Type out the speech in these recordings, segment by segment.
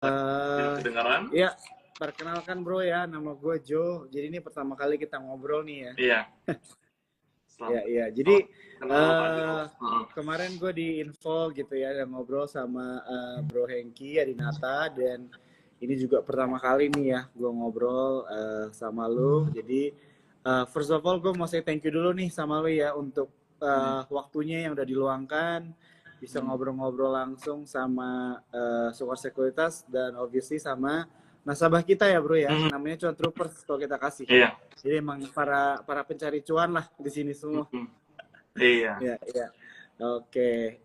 Kedengaran? Ya, perkenalkan bro ya, nama gue Joe. Jadi ini pertama kali kita ngobrol nih ya. Iya. Iya. Jadi Kenal Pak Jo. kemarin gue di info gitu ya, dan ngobrol sama Bro Hengki Adinata, dan ini juga pertama kali nih ya gue ngobrol sama lu. Jadi first of all gue mau say thank you dulu nih sama lu ya untuk waktunya yang udah diluangkan, bisa ngobrol-ngobrol langsung sama Sukar Sekuritas dan obviously sama nasabah kita ya bro ya, namanya Cuan Troopers kalau kita kasih. Iya. Jadi emang para pencari cuan lah di sini semua. Iya. Iya. Oke.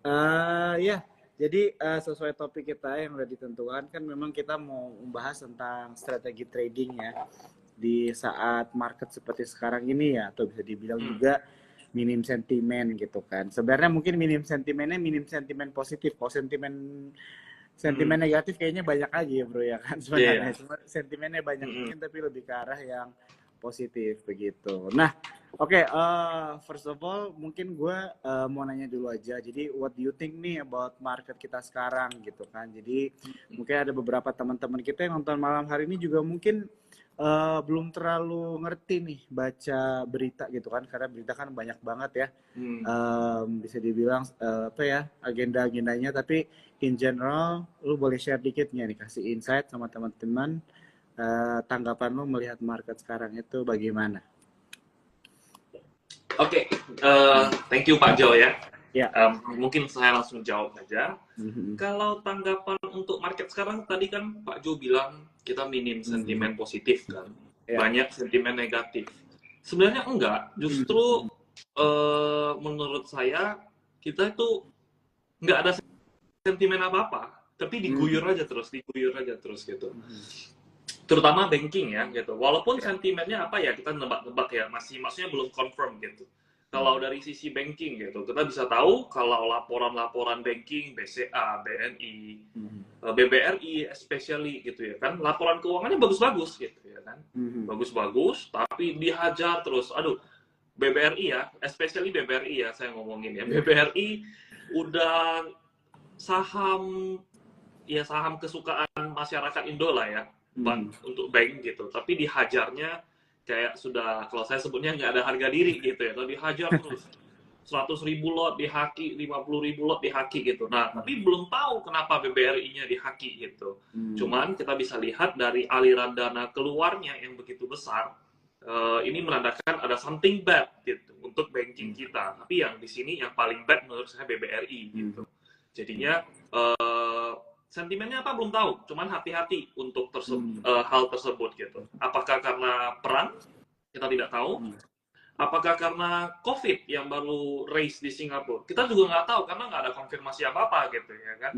Ya. Jadi sesuai topik kita yang udah ditentukan kan, memang kita mau membahas tentang strategi trading ya di saat market seperti sekarang ini ya, atau bisa dibilang juga minim sentimen gitu kan. Sebenarnya mungkin minim sentimen positif. Kalau sentimen negatif kayaknya banyak aja ya bro ya kan sebenarnya. Cuma sentimennya banyak mungkin, tapi lebih ke arah yang positif begitu. Nah, oke, first of all mungkin gue mau nanya dulu aja. Jadi what do you think nih about market kita sekarang gitu kan. Jadi mungkin ada beberapa teman-teman kita yang nonton malam hari ini juga mungkin belum terlalu ngerti nih baca berita gitu kan, karena berita kan banyak banget ya. Bisa dibilang apa ya, agenda-agendanya, tapi in general lu boleh share dikit nggak nih, kasih insight sama teman-teman, tanggapan lu melihat market sekarang itu bagaimana? Oke, thank you Pak Jo ya. Ya. Mungkin saya langsung jawab aja. Kalau tanggapan untuk market sekarang, tadi kan Pak Jo bilang kita minim sentimen positif kan, banyak sentimen negatif. Sebenarnya enggak, justru menurut saya kita itu nggak ada sentimen apa-apa, tapi diguyur aja terus gitu. Terutama banking ya gitu. Walaupun sentimennya apa ya, kita nebak-nebak ya, maksudnya belum confirm gitu. Kalau dari sisi banking gitu, kita bisa tahu kalau laporan-laporan banking, BCA, BNI, BBRI especially gitu ya kan, laporan keuangannya bagus-bagus gitu ya kan. Bagus-bagus, tapi dihajar terus. Aduh, BBRI ya, especially BBRI ya saya ngomongin ya. BBRI udah saham kesukaan masyarakat Indo lah ya, untuk bank gitu, tapi dihajarnya kayak sudah, kalau saya sebutnya nggak ada harga diri gitu ya, kalau dihajar terus 100.000 lot dihaki, 50.000 lot dihaki gitu. Nah, tapi belum tahu kenapa BBRI-nya dihaki gitu. Cuman kita bisa lihat dari aliran dana keluarnya yang begitu besar, ini menandakan ada something bad gitu untuk banking kita. Tapi yang di sini yang paling bad menurut saya BBRI gitu. Jadinya sentimennya apa belum tahu, cuman hati-hati untuk hal tersebut gitu. Apakah karena perang? Kita tidak tahu. Apakah karena COVID yang baru raise di Singapura? Kita juga nggak tahu, karena nggak ada konfirmasi apa-apa gitu ya kan.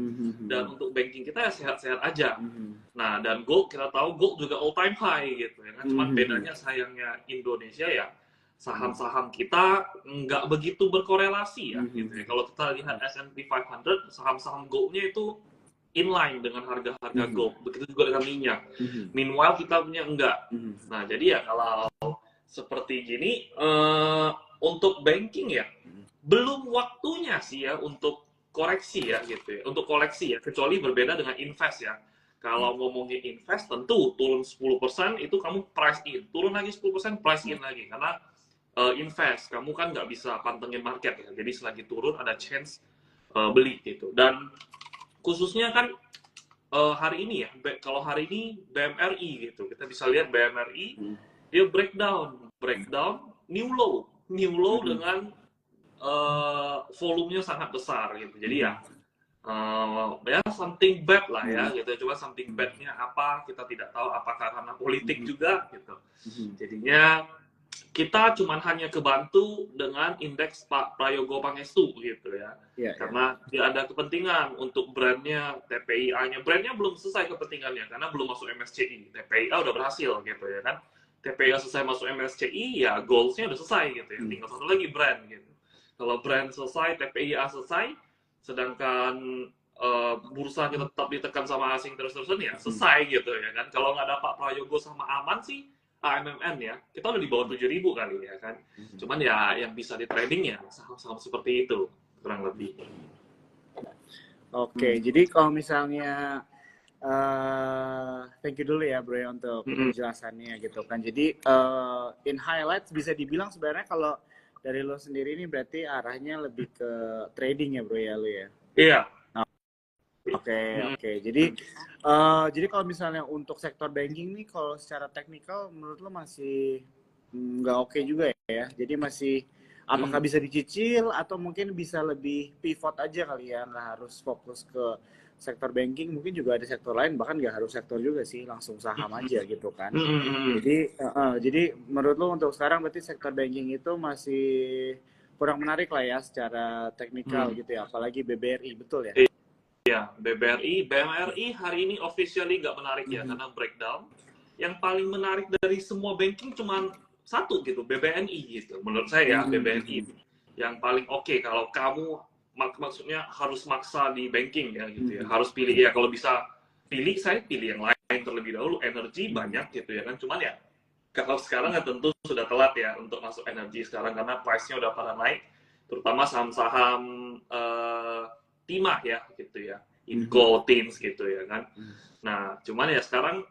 Dan untuk banking kita ya sehat-sehat aja. Nah, dan gold, kita tahu gold juga all time high gitu ya kan. Cuman bedanya sayangnya Indonesia ya, saham-saham kita nggak begitu berkorelasi ya gitu ya. Kalau kita lihat S&P 500, saham-saham goldnya itu inline dengan harga-harga gold. Begitu juga dengan minyak. Meanwhile kita punya enggak. Nah, jadi ya kalau seperti gini, untuk banking ya belum waktunya sih ya untuk koreksi ya gitu ya. Untuk koleksi ya, kecuali berbeda dengan invest ya. Kalau ngomongin invest, tentu turun 10% itu kamu price in, turun lagi 10% price in lagi, karena invest kamu kan nggak bisa pantengin market ya. Jadi selagi turun ada chance beli gitu. Dan khususnya kan hari ini ya, kalau hari ini BMRI gitu, kita bisa lihat BMRI dia breakdown new low dengan volumenya sangat besar gitu. Jadi ya something bad lah ya gitu. Coba something badnya apa, kita tidak tahu, apakah karena politik juga gitu. Jadinya kita cuma hanya kebantu dengan indeks Pak Prayogo Pangestu gitu ya. Karena dia ada kepentingan untuk brandnya, TPIA-nya. Brandnya belum selesai kepentingannya karena belum masuk MSCI. TPIA udah berhasil gitu ya kan. TPIA selesai masuk MSCI, ya goals-nya udah selesai gitu ya. Tinggal satu lagi brand gitu. Kalau brand selesai, TPIA selesai, sedangkan bursa kita tetap ditekan sama asing terus-terusan ya selesai gitu ya kan. Kalau nggak ada Pak Prayogo sama Aman sih, AMMN ya, kita udah di bawah 7.000 kali ya kan. Cuman ya yang bisa di trading ya saham-saham seperti itu kurang lebih. Oke, jadi kalau misalnya thank you dulu ya bro ya untuk penjelasannya gitu kan. Jadi in highlights bisa dibilang sebenarnya kalau dari lo sendiri ini berarti arahnya lebih ke trading ya bro ya lo ya. Iya. Oke. Jadi kalau misalnya untuk sektor banking nih, kalau secara teknikal menurut lo masih nggak oke juga ya. Jadi masih apakah bisa dicicil atau mungkin bisa lebih pivot aja kali ya, nggak harus fokus ke sektor banking, mungkin juga ada sektor lain, bahkan nggak harus sektor juga sih, langsung saham aja gitu kan. Jadi menurut lo untuk sekarang berarti sektor banking itu masih kurang menarik lah ya secara teknikal gitu ya, apalagi BBRI, betul ya? Iya, BMRI hari ini officially nggak menarik ya, karena breakdown. Yang paling menarik dari semua banking cuma satu gitu, BBNI gitu. Menurut saya BBNI yang paling oke kalau kamu maksudnya harus maksa di banking ya gitu ya. Harus pilih ya, kalau bisa pilih, saya pilih yang lain terlebih dahulu. Energi banyak gitu ya kan, cuman ya kalau sekarang ya tentu sudah telat ya untuk masuk energi sekarang karena price-nya udah pada naik, terutama saham-saham timah ya gitu ya, Inco, Teens gitu ya kan. Nah cuman ya sekarang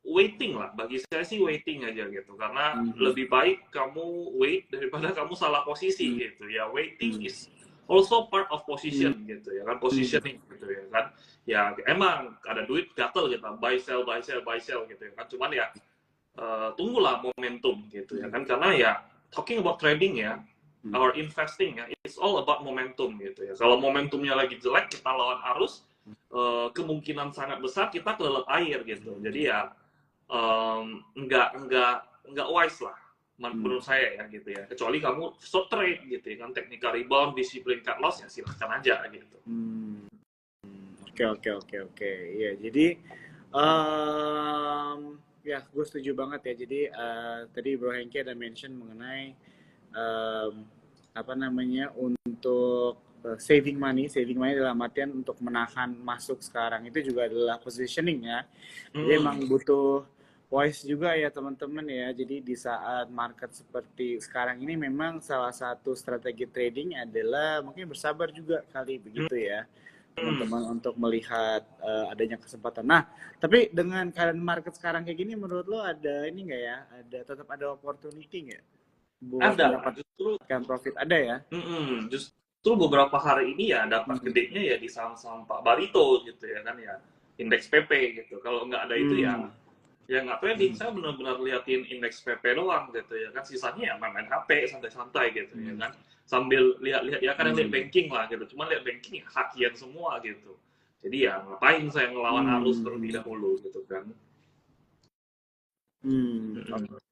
waiting lah, bagi saya sih waiting aja gitu, karena lebih baik kamu wait daripada kamu salah posisi gitu ya. Waiting is also part of position gitu ya kan, positioning gitu ya kan. Ya emang ada duit gatel gitu, buy sell gitu ya kan, cuman ya tunggulah momentum gitu ya kan, karena ya talking about trading ya, or investing ya, it's all about momentum gitu ya. Kalau momentumnya lagi jelek, kita lawan arus, kemungkinan sangat besar kita kelelep air gitu. Jadi ya nggak wise lah menurut saya ya gitu ya. Kecuali kamu short trade gitu ya kan, technical rebound, disiplin cut loss ya silahkan aja gitu. Oke. Ya jadi ya gue setuju banget ya. Jadi tadi Bro Hengki ada mention mengenai untuk saving money dalam artian untuk menahan masuk sekarang itu juga adalah positioning ya. Jadi emang butuh wise juga ya teman-teman ya. Jadi di saat market seperti sekarang ini memang salah satu strategi trading adalah mungkin bersabar juga kali begitu ya teman-teman untuk melihat adanya kesempatan. Nah, tapi dengan keadaan market sekarang kayak gini, menurut lo ada ini nggak ya? Tetap ada opportunity nggak? Ada, justru profit ada ya? Justru beberapa hari ini ya dapat gedenya ya di saham-saham Pak Barito gitu ya kan ya, indeks PP gitu. Kalau nggak ada itu ya nggak trading. Saya benar-benar liatin indeks PP doang gitu ya kan, sisanya ya main HP santai-santai gitu ya kan, sambil lihat-lihat ya, kadang lihat banking lah gitu, cuma lihat banking ya hakian semua gitu. Jadi ya ngapain saya ngelawan arus terlebih dahulu gitu kan.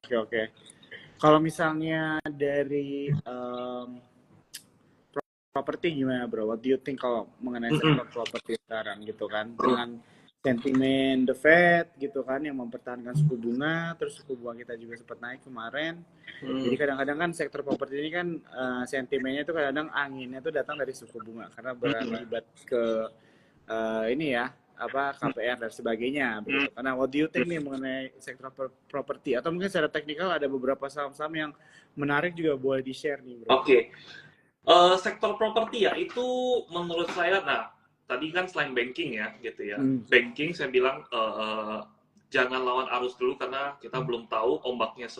Oke. Kalau misalnya dari properti gimana bro? What do you think kalau mengenai sektor properti sekarang gitu kan, dengan sentimen The Fed gitu kan yang mempertahankan suku bunga, terus suku bunga kita juga sempat naik kemarin. Jadi kadang-kadang kan sektor properti ini kan sentimennya itu kadang anginnya itu datang dari suku bunga karena berakibat ke ini ya KPR dan sebagainya begitu. Karena what do you think nih mengenai sektor properti, atau mungkin secara teknikal ada beberapa saham-saham yang menarik juga boleh di-share nih bro. Oke. Sektor properti ya itu menurut saya, nah tadi kan selain banking ya gitu ya, banking saya bilang jangan lawan arus dulu karena kita belum tahu ombaknya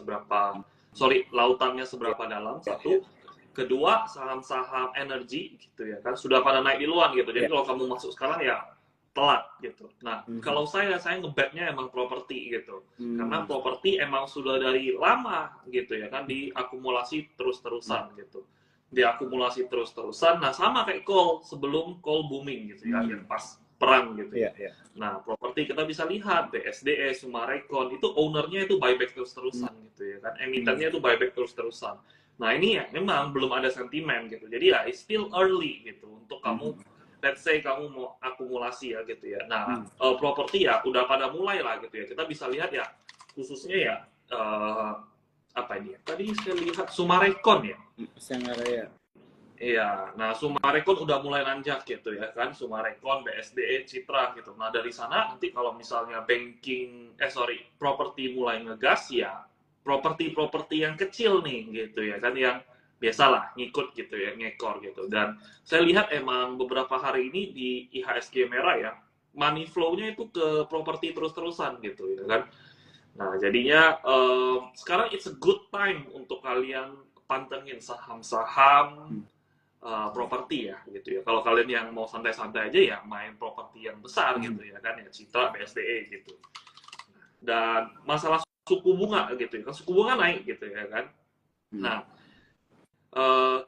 lautannya seberapa dalam, satu. Kedua, saham-saham energi gitu ya kan sudah pada naik duluan gitu, jadi kalau kamu masuk sekarang ya telat gitu. Nah kalau saya ngebetnya emang properti gitu, karena properti emang sudah dari lama gitu ya kan diakumulasi terus-terusan gitu. Nah sama kayak coal, sebelum coal booming gitu ya, yang pas perang gitu ya. Nah properti kita bisa lihat BSDE, Sumarekon itu ownernya itu buyback terus-terusan gitu ya kan, emitennya itu buyback terus-terusan. Nah ini ya memang belum ada sentimen gitu, jadi ya it's still early gitu untuk kamu let's say kamu mau akumulasi ya gitu ya. Nah properti ya udah pada mulai lah gitu ya, kita bisa lihat ya khususnya ya apa ini ya? Tadi saya lihat Sumarekon ya. Iya, nah Sumarekon udah mulai nanjak gitu ya kan, Sumarekon, BSDE, Citra gitu. Nah dari sana nanti kalau misalnya properti mulai ngegas ya, properti yang kecil nih gitu ya kan, yang biasalah ngikut gitu ya, ngekor gitu. Dan saya lihat emang beberapa hari ini di IHSG merah ya, money flow-nya itu ke properti terus-terusan gitu ya kan. Nah, jadinya sekarang it's a good time untuk kalian pantengin saham-saham properti ya gitu ya. Kalau kalian yang mau santai-santai aja ya main properti yang besar gitu ya kan, ya Citra, BSDE gitu. Dan masalah suku bunga gitu ya kan, suku bunga naik gitu ya kan. Nah,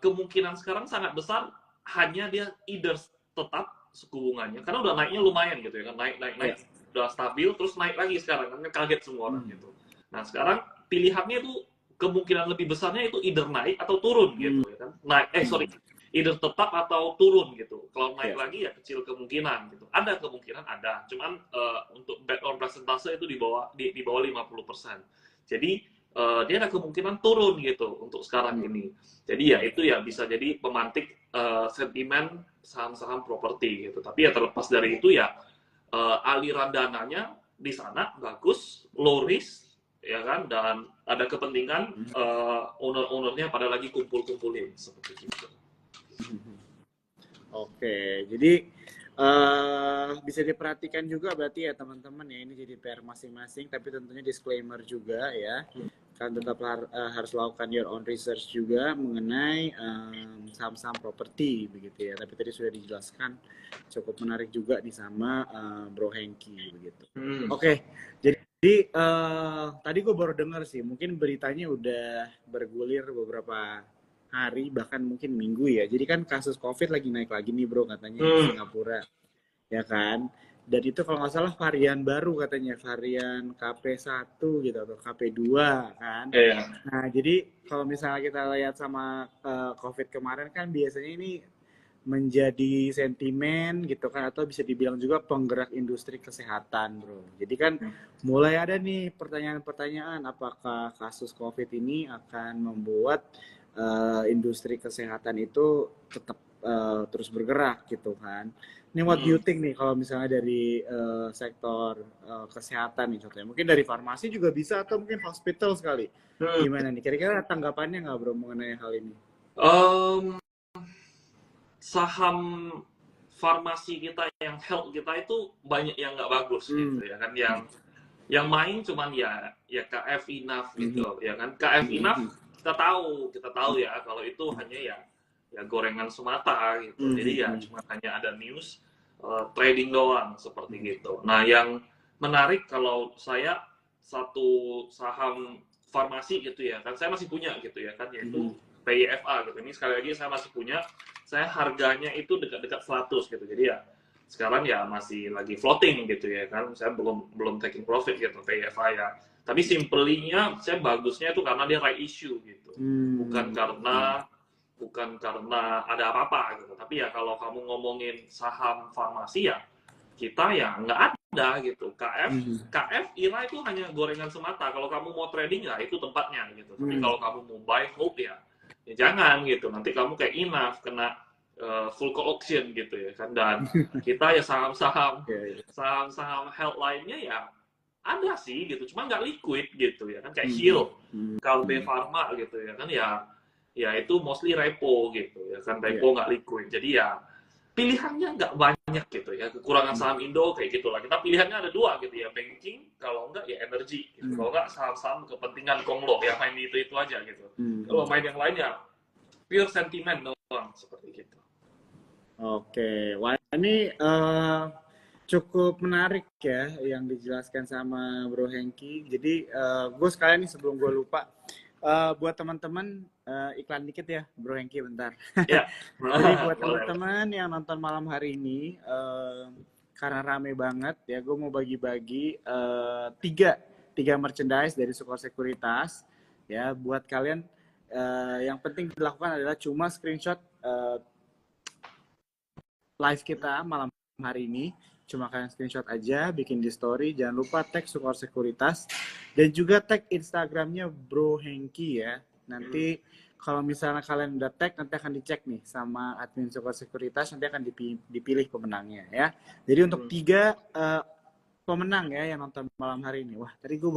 kemungkinan sekarang sangat besar hanya dia either tetap suku bunganya karena udah naiknya lumayan gitu ya kan, naik udah stabil terus naik lagi sekarang kan, kaget semua orang gitu. Nah, sekarang pilihannya itu kemungkinan lebih besarnya itu either naik atau turun gitu ya kan. Either tetap atau turun gitu. Kalau naik lagi ya kecil kemungkinan gitu. Ada kemungkinan ada, cuman untuk bet on persentase itu di bawah 50%. Jadi dia ada kemungkinan turun gitu untuk sekarang ini. Jadi ya itu ya bisa jadi pemantik sentimen saham-saham properti gitu. Tapi ya terlepas dari itu ya aliran dananya di sana bagus, low risk ya kan, dan ada kepentingan owner-ownernya pada lagi kumpul-kumpulin seperti itu. Oke, jadi bisa diperhatikan juga berarti ya teman-teman ya, ini jadi PR masing-masing, tapi tentunya disclaimer juga ya, kan tetap harus lakukan your own research juga mengenai saham-saham properti begitu ya. Tapi tadi sudah dijelaskan cukup menarik juga nih sama Bro Hengki begitu. Oke, jadi tadi gue baru dengar sih, mungkin beritanya udah bergulir beberapa hari bahkan mungkin minggu ya. Jadi kan kasus COVID lagi naik lagi nih bro katanya di Singapura, ya kan. Dan itu kalau nggak salah varian baru katanya, varian KP1 gitu atau KP2 kan. Nah jadi kalau misalnya kita lihat sama COVID kemarin kan biasanya ini menjadi sentimen gitu kan, atau bisa dibilang juga penggerak industri kesehatan bro. Jadi kan mulai ada nih pertanyaan-pertanyaan, apakah kasus COVID ini akan membuat industri kesehatan itu tetap terus bergerak gitu kan. Ini what do you think nih kalau misalnya dari sektor kesehatan nih contohnya, mungkin dari farmasi juga bisa atau mungkin hospital sekali. Gimana nih kira-kira tanggapannya nggak bro mengenai hal ini? Saham farmasi kita yang health kita itu banyak yang nggak bagus gitu ya kan, yang main cuman ya KF Enough gitu ya kan. KF Enough kita tahu ya kalau itu hanya ya gorengan semata gitu. Jadi ya cuma hanya ada news trading doang seperti gitu. Nah, yang menarik kalau saya satu saham farmasi gitu ya kan, saya masih punya gitu ya kan, yaitu PYFA gitu. Ini sekali lagi saya masih punya, saya harganya itu dekat-dekat 100 gitu. Jadi ya sekarang ya masih lagi floating gitu ya kan, saya belum taking profit gitu PYFA ya. Tapi simpelnya saya bagusnya itu karena dia right issue gitu, bukan karena ada apa-apa gitu. Tapi ya kalau kamu ngomongin saham farmasi ya kita ya nggak ada gitu. KF IRA itu hanya gorengan semata. Kalau kamu mau trading ya itu tempatnya gitu. Tapi kalau kamu mau buy hold ya jangan gitu. Nanti kamu kayak Enough kena full call auction gitu ya kan. Dan kita ya saham-saham health lainnya ya ada sih gitu, cuma nggak liquid gitu ya kan, kayak Heal, Kalbe Pharma gitu ya kan, ya itu mostly repo gitu ya kan, repo nggak liquid. Jadi ya pilihannya nggak banyak gitu ya. Kekurangan saham Indo kayak gitulah. Kita pilihannya ada dua gitu ya, banking, kalau enggak ya energi gitu. Kalau enggak saham-saham kepentingan konglo ya main itu aja gitu. Kalau main yang lainnya pure sentiment doang seperti gitu. Oke, wah ini cukup menarik ya yang dijelaskan sama Bro Hengki. Jadi gue sekalian nih sebelum gue lupa, buat teman-teman iklan dikit ya Bro Hengki bentar. Jadi buat teman-teman yang nonton malam hari ini, karena rame banget ya, gue mau bagi-bagi tiga merchandise dari Sukor Sekuritas ya. Buat kalian yang penting dilakukan adalah cuma screenshot live kita malam hari ini. Cuma kalian screenshot aja, bikin di story, jangan lupa tag Sukor Sekuritas dan juga tag Instagramnya Bro Hengki ya. Nanti kalau misalnya kalian udah tag, nanti akan dicek nih sama admin Sukor Sekuritas, nanti akan dipilih pemenangnya ya. Jadi untuk 3 pemenang ya yang nonton malam hari ini. Wah, tadi gue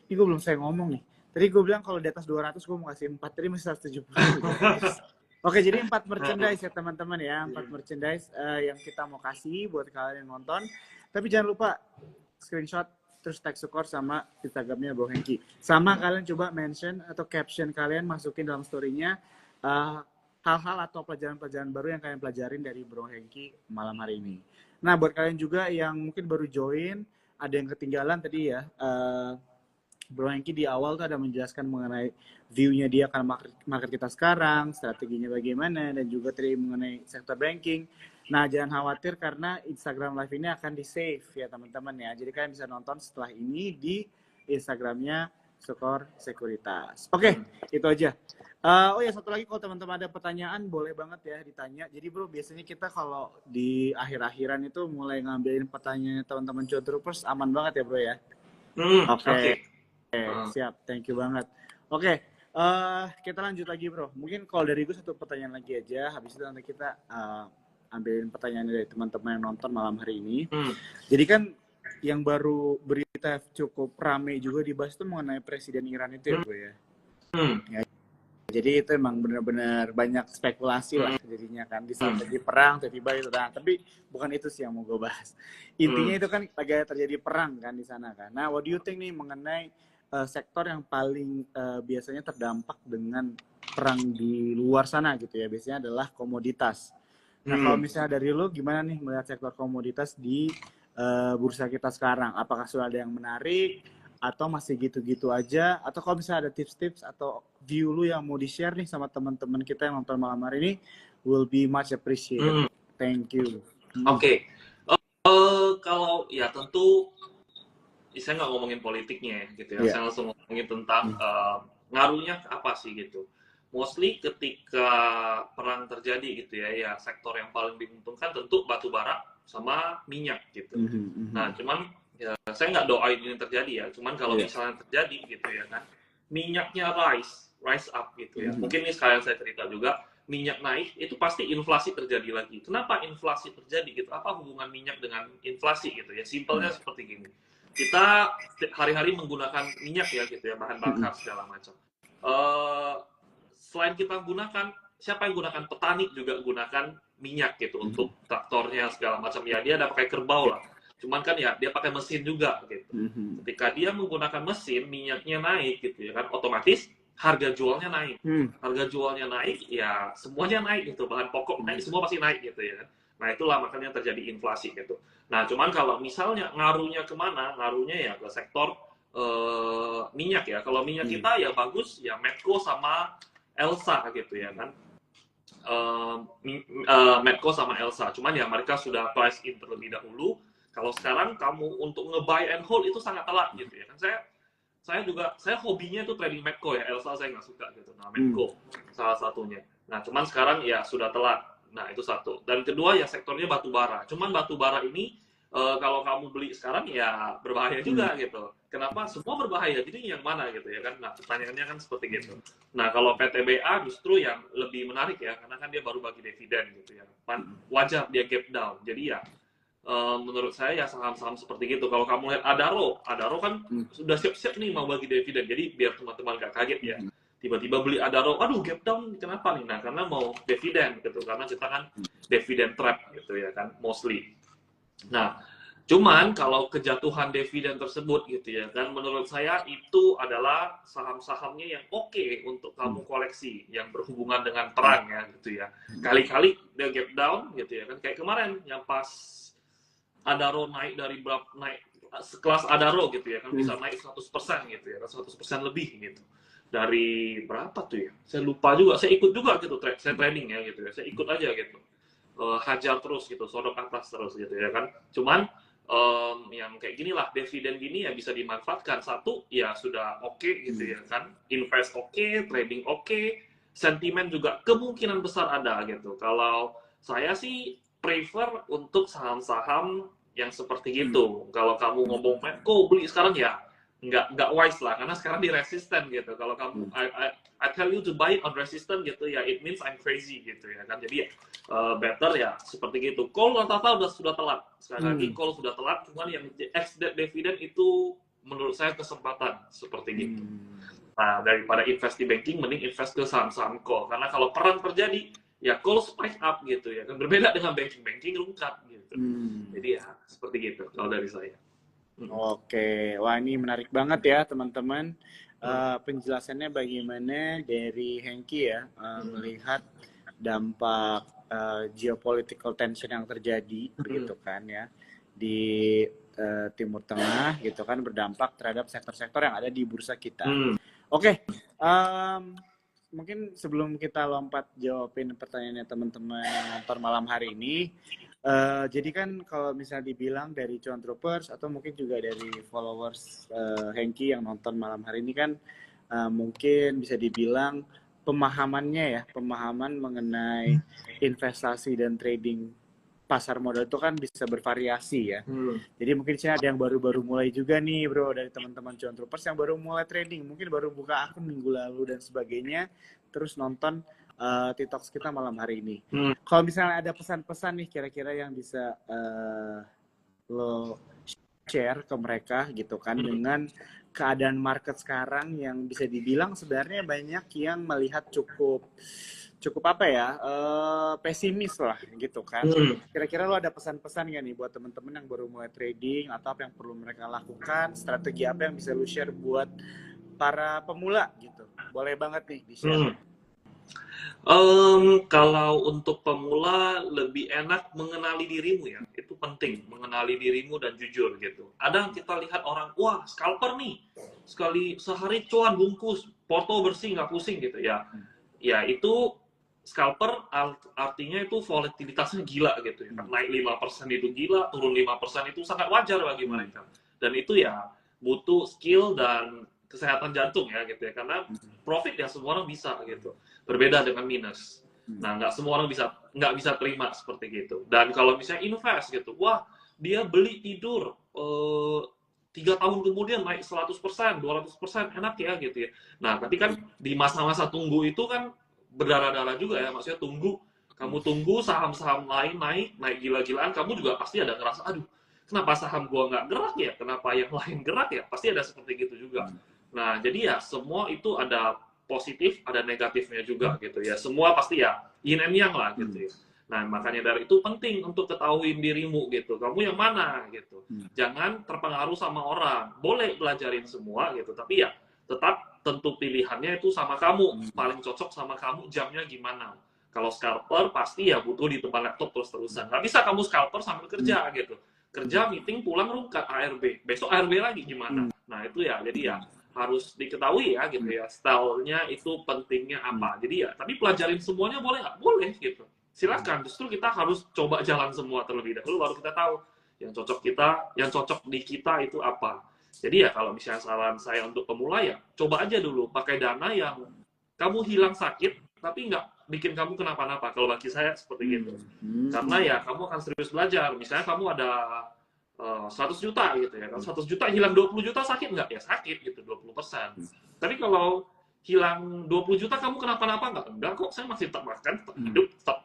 belum saya ngomong nih. Tadi gue bilang kalau di atas 200 gue mau kasih 4, tadi masih 170. Oke, jadi 4 merchandise ya teman-teman ya, 4 merchandise yang kita mau kasih buat kalian yang nonton. Tapi jangan lupa screenshot terus tag Sukor sama Instagramnya Bro Hengki. Sama kalian coba mention atau caption kalian masukin dalam story-nya hal-hal atau pelajaran-pelajaran baru yang kalian pelajarin dari Bro Hengki malam hari ini. Nah, buat kalian juga yang mungkin baru join, ada yang ketinggalan tadi ya, Bro Hengki di awal tuh ada menjelaskan mengenai view-nya dia akan market kita sekarang, strateginya bagaimana, dan juga tadi mengenai sektor banking. Nah, jangan khawatir karena Instagram Live ini akan di-save ya teman-teman ya. Jadi kalian bisa nonton setelah ini di Instagramnya Sukor Sekuritas. Oke, itu aja. Oh ya, satu lagi kalau teman-teman ada pertanyaan boleh banget ya ditanya. Jadi bro, biasanya kita kalau di akhir-akhiran itu mulai ngambilin pertanyaan teman-teman Joe Troopers aman banget ya bro ya. Oke. Siap, thank you banget. Oke, kita lanjut lagi bro. Mungkin kalau dari gue satu pertanyaan lagi aja. Habis itu nanti kita ambilin pertanyaan dari teman-teman yang nonton malam hari ini. Jadi kan yang baru berita cukup rame juga dibahas itu mengenai Presiden Iran itu ya bro ya. Ya. Jadi itu emang benar-benar banyak spekulasi lah jadinya kan di saat terjadi perang tiba-tiba itu. Nah, tapi bukan itu sih yang mau gue bahas. Intinya itu kan lagi terjadi perang kan di sana kan. Nah, what do you think nih mengenai sektor yang paling biasanya terdampak dengan perang di luar sana gitu ya? Biasanya adalah komoditas. Nah, kalau misalnya dari lu gimana nih melihat sektor komoditas di bursa kita sekarang? Apakah sudah ada yang menarik atau masih gitu-gitu aja? Atau kalau misalnya ada tips-tips atau view lu yang mau di-share nih sama teman-teman kita yang nonton malam hari ini, will be much appreciated. Thank you. Oke. Kalau ya tentu saya nggak ngomongin politiknya gitu ya. Saya langsung ngomongin tentang ngaruhnya apa sih gitu. Mostly ketika perang terjadi gitu ya sektor yang paling diuntungkan tentu batu bara sama minyak gitu. Nah, cuman ya, saya nggak doain ini terjadi ya. Cuman kalau misalnya terjadi gitu ya kan, minyaknya rise up gitu ya. Mungkin ini sekalian saya cerita juga, minyak naik itu pasti inflasi terjadi lagi. Kenapa inflasi terjadi gitu? Apa hubungan minyak dengan inflasi gitu ya? Simpelnya seperti gini. Kita hari-hari menggunakan minyak ya gitu ya, bahan bakar segala macam. Selain kita gunakan, siapa yang gunakan? Petani juga gunakan minyak gitu untuk traktornya segala macam ya. Dia ada pakai kerbau lah. Cuman kan ya dia pakai mesin juga gitu. Ketika dia menggunakan mesin, minyaknya naik gitu ya kan, otomatis harga jualnya naik. Harga jualnya naik, ya semuanya naik gitu. Bahan pokok naik, semua pasti naik gitu ya kan. Nah itulah makanya terjadi inflasi gitu. Nah cuman kalau misalnya ngaruhnya kemana? Ngaruhnya ya ke sektor minyak ya. Kalau minyak kita ya bagus ya Medco sama Elsa gitu ya kan. Medco sama Elsa. Cuman ya mereka sudah price in terlebih dahulu. Kalau sekarang kamu untuk nge-buy and hold itu sangat telat gitu ya kan. Saya hobinya tuh trading Medco ya. Elsa saya nggak suka gitu. Nah Medco salah satunya. Nah cuman sekarang ya sudah telat. Nah itu satu. Dan kedua ya sektornya batu bara. Cuman batu bara ini kalau kamu beli sekarang ya berbahaya juga gitu. Kenapa? Semua berbahaya. Jadi yang mana gitu ya kan? Nah pertanyaannya kan seperti gitu. Nah kalau PTBA justru yang lebih menarik ya, karena kan dia baru bagi dividen gitu ya. Wajar dia gap down. Jadi ya menurut saya ya saham-saham seperti gitu. Kalau kamu lihat Adaro kan sudah siap-siap nih mau bagi dividen. Jadi biar teman-teman gak kaget ya. Tiba-tiba beli Adaro, aduh gap down kenapa nih? Nah karena mau dividen gitu. Karena kita kan dividen trap gitu ya kan, mostly. Nah, cuman kalau kejatuhan dividen tersebut gitu ya kan, menurut saya itu adalah saham-sahamnya yang oke untuk kamu koleksi yang berhubungan dengan perang ya gitu ya. Kali-kali dia gap down gitu ya kan, kayak kemarin yang pas Adaro naik dari berapa naik sekelas Adaro gitu ya kan bisa naik 100% gitu ya, 100% lebih gitu. Dari berapa tuh ya? Saya lupa juga. Saya ikut juga gitu, saya trading ya gitu ya. Saya ikut aja gitu. Hajar terus gitu, sodok atas terus gitu ya kan. Cuman yang kayak gini lah, dividen gini ya bisa dimanfaatkan. Satu ya sudah oke gitu ya kan, invest oke, trading oke, sentimen juga kemungkinan besar ada gitu. Kalau saya sih prefer untuk saham-saham yang seperti gitu. Kalau kamu ngomong Medco beli sekarang ya nggak wise lah, karena sekarang di resisten gitu. Kalau kamu I tell you to buy it on resistant gitu ya, it means I'm crazy gitu ya kan. Jadi ya better ya seperti gitu. Call rata-rata sudah telat. Sekali lagi call sudah telat, cuman yang ex-dividend itu menurut saya kesempatan seperti gitu. Nah daripada invest di banking, mending invest ke saham-saham call. Karena kalau perang terjadi, ya call spike up gitu ya kan, berbeda dengan banking rungkat gitu. Jadi ya seperti gitu kalau dari saya. Oke, wah ini menarik banget ya teman-teman. Penjelasannya bagaimana dari Hengki ya melihat dampak geopolitical tension yang terjadi begitu kan ya di Timur Tengah gitu kan, berdampak terhadap sektor-sektor yang ada di bursa kita. Oke, mungkin sebelum kita lompat jawabin pertanyaannya teman-teman yang nonton malam hari ini, jadi kan kalau misalnya dibilang dari Cuan Troopers atau mungkin juga dari followers Hengki yang nonton malam hari ini kan mungkin bisa dibilang pemahaman mengenai investasi dan trading pasar modal itu kan bisa bervariasi ya. Jadi mungkin saya ada yang baru-baru mulai juga nih bro, dari teman-teman Cuan Troopers yang baru mulai trading, mungkin baru buka akun minggu lalu dan sebagainya, terus nonton TikTok kita malam hari ini. Kalau misalnya ada pesan-pesan nih kira-kira yang bisa lo share ke mereka gitu kan, dengan keadaan market sekarang yang bisa dibilang sebenarnya banyak yang melihat cukup apa ya, pesimis lah gitu kan. Kira-kira lo ada pesan-pesan nggak nih buat teman-teman yang baru mulai trading, atau apa yang perlu mereka lakukan, strategi apa yang bisa lo share buat para pemula gitu? Boleh banget nih di-share. Kalau untuk pemula lebih enak mengenali dirimu ya, itu penting, mengenali dirimu dan jujur gitu. Ada yang kita lihat orang, wah scalper nih, sehari cuan bungkus, foto bersih nggak pusing gitu ya. Ya itu scalper artinya itu volatilitasnya gila gitu ya. Naik 5% itu gila, turun 5% itu sangat wajar bagi mereka. Dan itu ya butuh skill dan kesehatan jantung ya gitu ya, karena profit ya semua orang bisa gitu, berbeda dengan minus. Nah nggak semua orang nggak bisa terima seperti gitu. Dan kalau misalnya invest gitu, wah dia beli tidur 3 tahun kemudian naik 100%, 200% enak ya gitu ya. Nah tapi kan di masa-masa tunggu itu kan berdarah-darah juga ya, maksudnya kamu tunggu saham-saham lain naik gila-gilaan, kamu juga pasti ada ngerasa, aduh kenapa saham gua nggak gerak ya, kenapa yang lain gerak ya, pasti ada seperti gitu juga. Nah jadi ya semua itu ada positif, ada negatifnya juga gitu ya, semua pasti ya yin and yang lah gitu ya. Nah makanya dari itu penting untuk ketahuin dirimu gitu, kamu yang mana gitu, jangan terpengaruh sama orang, boleh belajarin semua gitu, tapi ya tetap tentu pilihannya itu sama kamu, paling cocok sama kamu, jamnya gimana. Kalau scalper pasti ya butuh di depan laptop terus-terusan, nggak bisa kamu scalper sambil kerja gitu, kerja meeting pulang rungkat ARB, besok ARB lagi gimana. Nah itu ya, jadi ya harus diketahui ya gitu ya, stylenya itu pentingnya apa. Jadi ya, tapi pelajarin semuanya boleh nggak? Boleh gitu, silakan. Justru kita harus coba jalan semua terlebih dahulu, baru kita tahu yang cocok di kita itu apa. Jadi ya kalau misalnya saran saya untuk pemula ya, coba aja dulu pakai dana yang kamu hilang sakit, tapi nggak bikin kamu kenapa-napa. Kalau bagi saya seperti gitu. Karena ya kamu akan serius belajar. Misalnya kamu ada 100 juta gitu ya. Kalau 100 juta hilang 20 juta sakit nggak? Ya sakit gitu, 20%. Tapi kalau hilang 20 juta kamu kenapa-napa nggak? Enggak kok, saya masih tetap makan, tetap hidup, tetap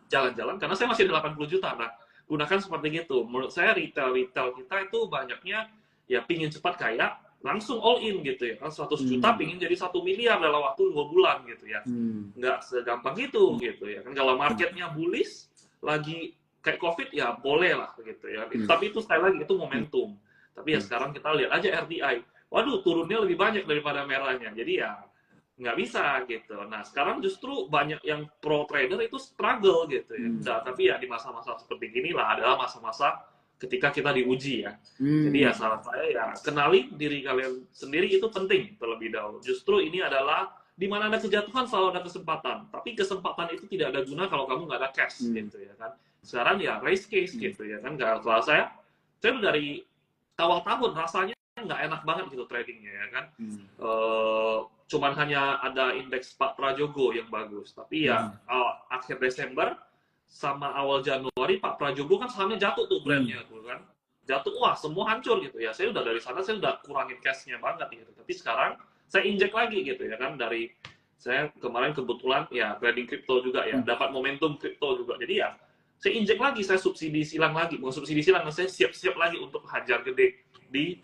jalan-jalan, karena saya masih ada 80 juta. Nah, gunakan seperti gitu. Menurut saya retail kita itu banyaknya ya pingin cepat kaya, langsung all in gitu ya. Kan 100 juta pingin jadi 1 miliar dalam waktu 2 bulan gitu ya. Nggak segampang itu gitu ya. Kan kalau marketnya bullish, lagi kayak COVID ya boleh lah gitu ya. Tapi itu sekali lagi itu momentum. Tapi ya sekarang kita lihat aja RDI. Waduh, turunnya lebih banyak daripada merahnya. Jadi ya nggak bisa gitu. Nah sekarang justru banyak yang pro trader itu struggle gitu ya. Nah, tapi ya di masa-masa seperti inilah adalah masa-masa ketika kita diuji ya. Jadi ya saran saya ya kenali diri kalian sendiri itu penting terlebih dahulu. Justru ini adalah di mana ada kejatuhan selalu ada kesempatan. Tapi kesempatan itu tidak ada guna kalau kamu nggak ada cash gitu ya kan. Sekarang ya race case gitu ya kan. Kalau saya dari awal tahun rasanya nggak enak banget gitu tradingnya ya kan. Cuman hanya ada indeks Pak Prajogo yang bagus. Tapi ya akhir Desember sama awal Januari Pak Prajogo kan sahamnya jatuh tuh brandnya tuh kan. Jatuh, wah semua hancur gitu ya. Saya udah dari sana, saya udah kurangin cashnya banget gitu. Tapi sekarang saya injek lagi gitu ya kan. Dari saya kemarin kebetulan ya trading kripto juga ya. Dapat momentum kripto juga. Jadi ya saya injek lagi, saya subsidi silang lagi. Bukan subsidi silang, saya siap-siap lagi untuk hajar gede di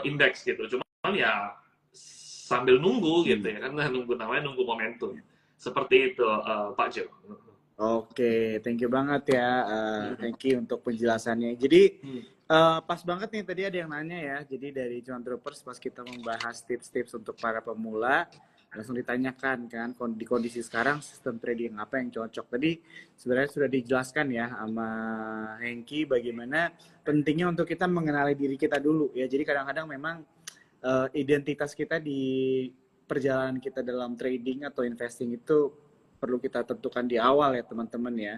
indeks gitu. Cuman ya sambil nunggu gitu ya kan, nunggu momentum. Seperti itu, Pak Jo. Oke, thank you banget ya. Thank you untuk penjelasannya. Jadi pas banget nih tadi ada yang nanya ya. Jadi dari Cuan Troopers pas kita membahas tips-tips untuk para pemula, langsung ditanyakan kan di kondisi sekarang sistem trading apa yang cocok. Tadi sebenarnya sudah dijelaskan ya sama Hengki bagaimana pentingnya untuk kita mengenali diri kita dulu ya. Jadi kadang-kadang memang identitas kita di perjalanan kita dalam trading atau investing itu perlu kita tentukan di awal ya teman-teman ya.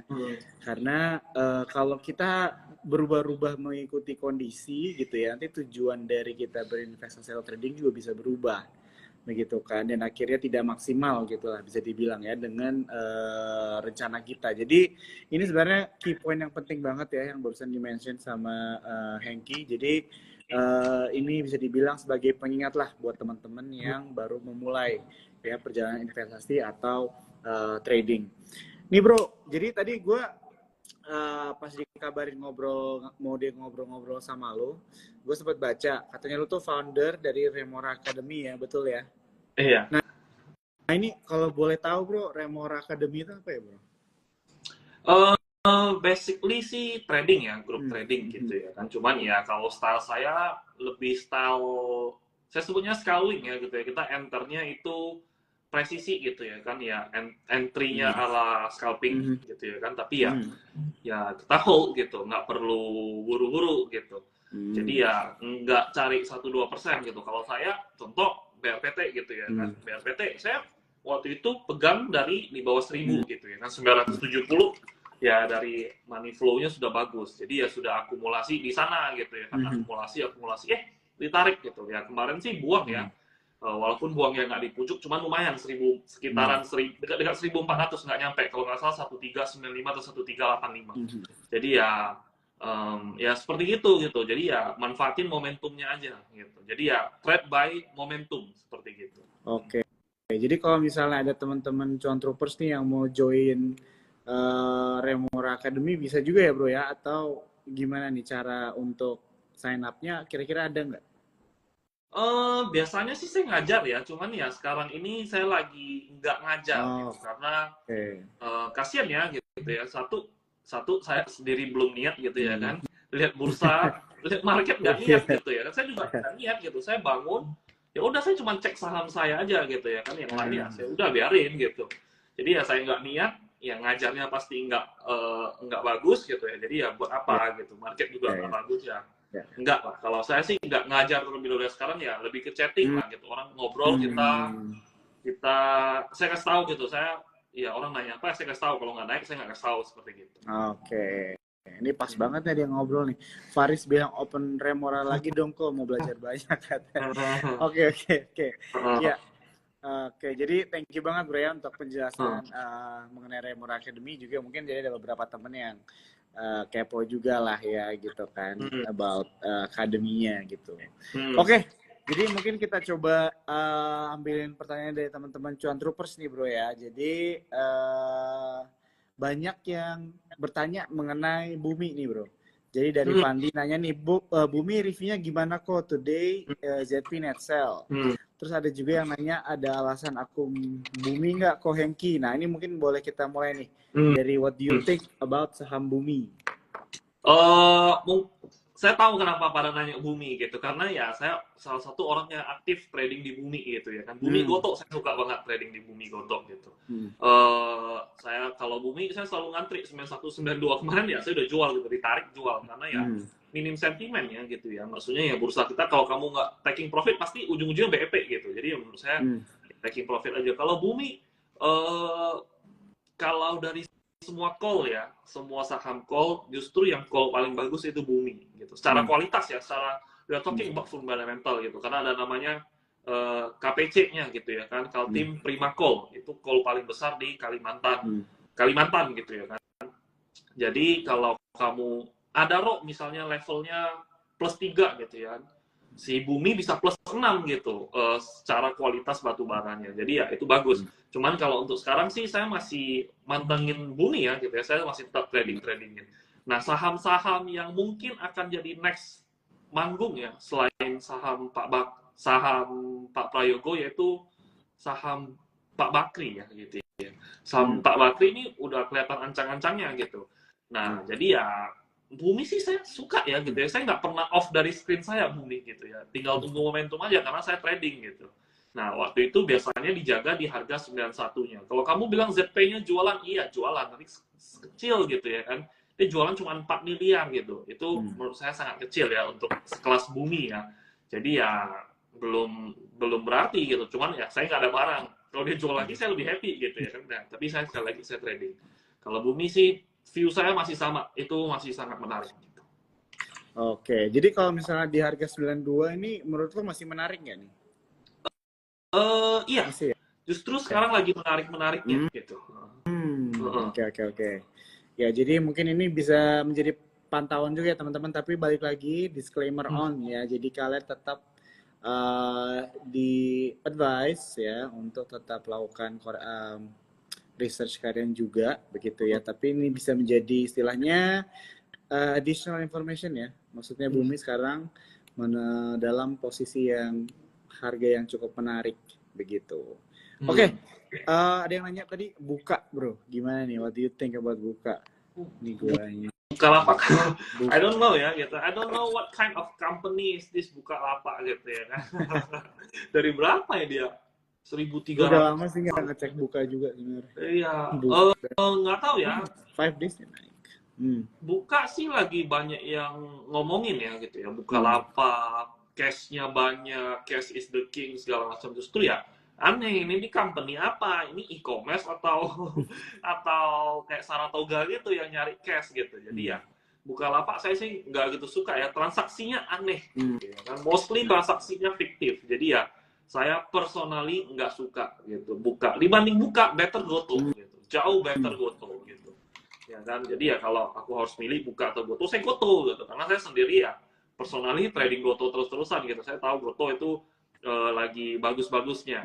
Karena kalau kita berubah-ubah mengikuti kondisi gitu ya, nanti tujuan dari kita berinvestasi atau trading juga bisa berubah begitu kan, dan akhirnya tidak maksimal gitulah bisa dibilang ya dengan rencana kita. Jadi ini sebenarnya key point yang penting banget ya yang barusan di-mention sama Hengki. Jadi ini bisa dibilang sebagai pengingat lah buat teman-teman yang baru memulai ya perjalanan investasi atau trading. Nih bro, jadi tadi gue pas dikabarin mau dia ngobrol-ngobrol sama lo, gue sempat baca katanya lo tuh founder dari Remora Academy ya, betul ya? Iya. Nah ini kalau boleh tahu bro, Remora Academy itu apa ya bro? Basically sih trading ya, grup trading gitu ya kan. Cuman ya kalau style saya lebih style, saya sebutnya scalping ya gitu ya. Kita enternya itu presisi gitu ya kan, ya entry-nya ala scalping gitu ya kan, tapi ya kita hold gitu, nggak perlu buru-buru gitu. Jadi ya nggak cari 1-2% gitu. Kalau saya contoh BRPT gitu ya kan, BRPT saya waktu itu pegang dari di bawah 1000 gitu ya kan, 970 ya, dari money flow-nya sudah bagus. Jadi ya sudah akumulasi di sana gitu ya kan, akumulasi ditarik gitu ya. Kemarin sih buang ya. Walaupun buangnya nggak di pucuk, cuman lumayan sekitaran dekat 1400, nggak nyampe kalau nggak salah 1395 atau 1385. Jadi ya seperti itu gitu. Jadi ya manfaatin momentumnya aja gitu. Jadi ya trade by momentum seperti gitu. Oke. Jadi kalau misalnya ada teman-teman Cuan Troopers nih yang mau join Remora Academy bisa juga ya bro ya, atau gimana nih cara untuk sign up-nya, kira-kira ada nggak? Biasanya sih saya ngajar ya, cuman ya sekarang ini saya lagi nggak ngajar gitu, karena kasihan ya gitu ya. Satu saya sendiri belum niat gitu ya kan, lihat bursa, lihat market nggak niat gitu ya. Saya juga nggak niat gitu, saya bangun ya udah saya cuma cek saham saya aja gitu ya kan, yang lain ya saya udah biarin gitu. Jadi ya saya nggak niat, yang ngajarnya pasti nggak bagus gitu ya. Jadi ya buat apa gitu, market juga nggak bagus ya. Enggak lah, kalau saya sih nggak ngajar terlebih dahulu. Sekarang ya lebih ke chatting lah gitu, orang ngobrol, saya kasih tahu gitu. Saya ya orang nanya apa saya kasih tahu, kalau nggak naik saya nggak kasih tahu, seperti gitu. Oke. Ini pas banget nih dia ngobrol nih. Faris bilang open Remora lagi dong, kok mau belajar banyak katanya. Oke. Ya. Oke, jadi thank you banget bro ya untuk penjelasan mengenai Remora Academy. Juga mungkin jadi ada beberapa temen yang kepo juga lah ya gitu kan, about akademinya gitu. Oke, jadi mungkin kita coba ambilin pertanyaan dari teman-teman Cuan Troopers nih bro ya. Jadi banyak yang bertanya mengenai Bumi nih bro. Jadi dari Pandi nanya nih, Bumi reviewnya gimana kok today ZP net sell. Terus ada juga yang nanya, ada alasan akun Bumi nggak kok Hengki? Nah ini mungkin boleh kita mulai nih dari what do you think about saham Bumi? Saya tahu kenapa pada nanya Bumi gitu, karena ya saya salah satu orang yang aktif trading di Bumi gitu ya kan. Bumi Gotok, saya suka banget trading di Bumi Gotok gitu. Saya kalau Bumi saya selalu ngantri 9192 kemarin ya, saya udah jual gitu, ditarik jual karena ya minim sentimen ya gitu ya. Maksudnya ya bursa kita kalau kamu nggak taking profit pasti ujung-ujungnya BEP gitu. Jadi ya menurut saya taking profit aja. Kalau Bumi kalau dari semua call ya, semua saham call, justru yang call paling bagus itu Bumi gitu. Secara kualitas ya, secara we are talking about fundamental gitu. Karena ada namanya KPC-nya gitu ya kan, Kaltim Prima Call, itu call paling besar di Kalimantan gitu ya kan. Jadi kalau kamu ada misalnya levelnya +3 gitu ya, si Bumi bisa +6 gitu secara kualitas batu baranya. Jadi ya itu bagus. Cuman kalau untuk sekarang sih saya masih mantengin Bumi ya gitu ya. Saya masih tetap tradingin. Nah, saham-saham yang mungkin akan jadi next manggung ya selain saham Pak Prayogo, yaitu saham Pak Bakri ya gitu ya. Saham Pak Bakri ini udah kelihatan ancang-ancangnya gitu. Nah, jadi ya Bumi sih saya suka ya gitu ya. Saya nggak pernah off dari screen saya Bumi gitu ya. Tinggal tunggu momentum aja karena saya trading gitu. Nah, waktu itu biasanya dijaga di harga 91-nya. Kalau kamu bilang ZP-nya jualan, iya jualan, tapi kecil gitu ya kan. Dia jualan cuma 4 miliar gitu. Itu menurut saya sangat kecil ya untuk sekelas Bumi ya. Jadi ya belum berarti gitu. Cuman ya saya nggak ada barang. Kalau dia jual lagi saya lebih happy gitu ya kan. Nah, tapi saya sekali lagi saya trading. Kalau Bumi sih view saya masih sama. Itu masih sangat menarik. Oke, jadi kalau misalnya di harga 92 ini menurut lo masih menarik nggak nih? Iya. Masih ya? Justru sekarang lagi menarik-menariknya gitu. Oke. Ya, jadi mungkin ini bisa menjadi pantauan juga ya teman-teman, tapi balik lagi disclaimer on ya. Jadi kalian tetap di advice ya untuk tetap lakukan research kalian juga begitu ya. Tapi ini bisa menjadi istilahnya additional information ya. Maksudnya Bumi sekarang dalam posisi yang harga yang cukup menarik begitu. Oke. Ada yang nanya tadi buka bro, gimana nih? What do you think about buka? Nih guanya. Bukalapak. I don't know ya gitu. I don't know what kind of company is this Bukalapak gitu ya kan. Dari berapa ya dia? 1.300. Udah lama sih nggak ngecek buka juga sebenarnya. Iya. Nggak tahu ya. 5 days naik. Buka sih lagi banyak yang ngomongin ya gitu ya. Bukalapak, cash-nya banyak, cash is the king segala macam. Justru ya aneh, ini company apa? Ini e-commerce atau kayak Saratoga gitu yang nyari cash gitu. Jadi ya Bukalapak saya sih nggak gitu suka ya, transaksinya aneh gitu ya kan. Mostly transaksinya fiktif. Jadi ya saya personally nggak suka gitu. Buka dibanding buka better Goto gitu. Jauh better Goto gitu. Ya kan. Jadi ya kalau aku harus milih buka atau Goto, saya Goto gitu. Karena saya sendiri ya personally trading Goto terus-terusan gitu. Saya tahu Goto itu lagi bagus-bagusnya.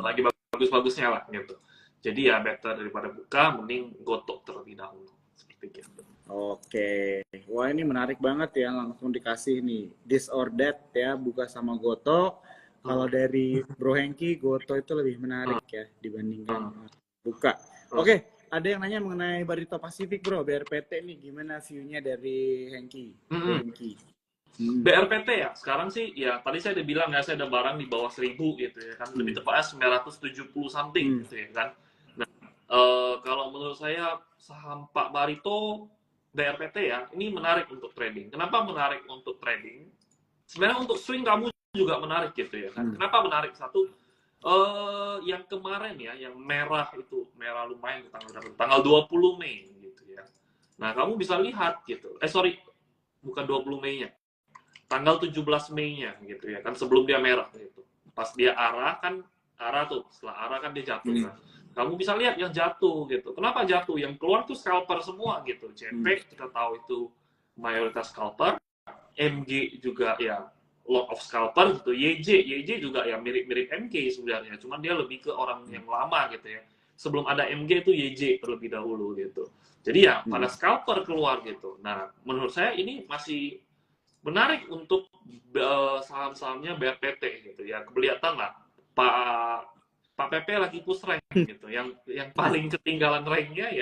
Lagi bagus-bagusnya lah gitu. Jadi ya better daripada buka, mending Goto terlebih dahulu seperti itu. Oke, wah ini menarik banget ya, langsung dikasih nih this or that ya, buka sama Goto. Kalau dari Bro Hengki, Goto itu lebih menarik ya dibandingkan buka. Oke, ada yang nanya mengenai Barito Pacific bro, BRPT nih gimana view-nya dari Hengki? BRPT ya, sekarang sih ya tadi saya udah bilang ya, saya ada barang di bawah 1.000 gitu ya kan, lebih tepatnya 970 something gitu ya kan. Nah, kalau menurut saya saham Pak Barito BRPT ya, ini menarik untuk trading. Kenapa menarik untuk trading? Sebenarnya untuk swing kamu juga menarik gitu ya kan. Kenapa menarik? Satu, yang kemarin ya, yang merah itu, merah lumayan tanggal 20 Mei gitu ya. Nah, kamu bisa lihat gitu. Bukan 20 Mei-nya. Tanggal 17 Mei-nya gitu ya kan, sebelum dia merah gitu. Pas dia arah tuh, setelah arah kan dia jatuh kan. Kamu bisa lihat yang jatuh gitu. Kenapa jatuh? Yang keluar tuh scalper semua gitu. CP kita tahu itu mayoritas scalper. MG juga ya lot of scalper gitu. YJ juga ya mirip-mirip MG sebenarnya. Cuman dia lebih ke orang yang lama gitu ya. Sebelum ada MG itu YJ terlebih dahulu gitu. Jadi ya pada scalper keluar gitu. Nah, menurut saya ini masih menarik untuk saham-sahamnya BRPT gitu ya. Kelihatan lah Pak PP lagi push rank gitu. Yang paling ketinggalan ranknya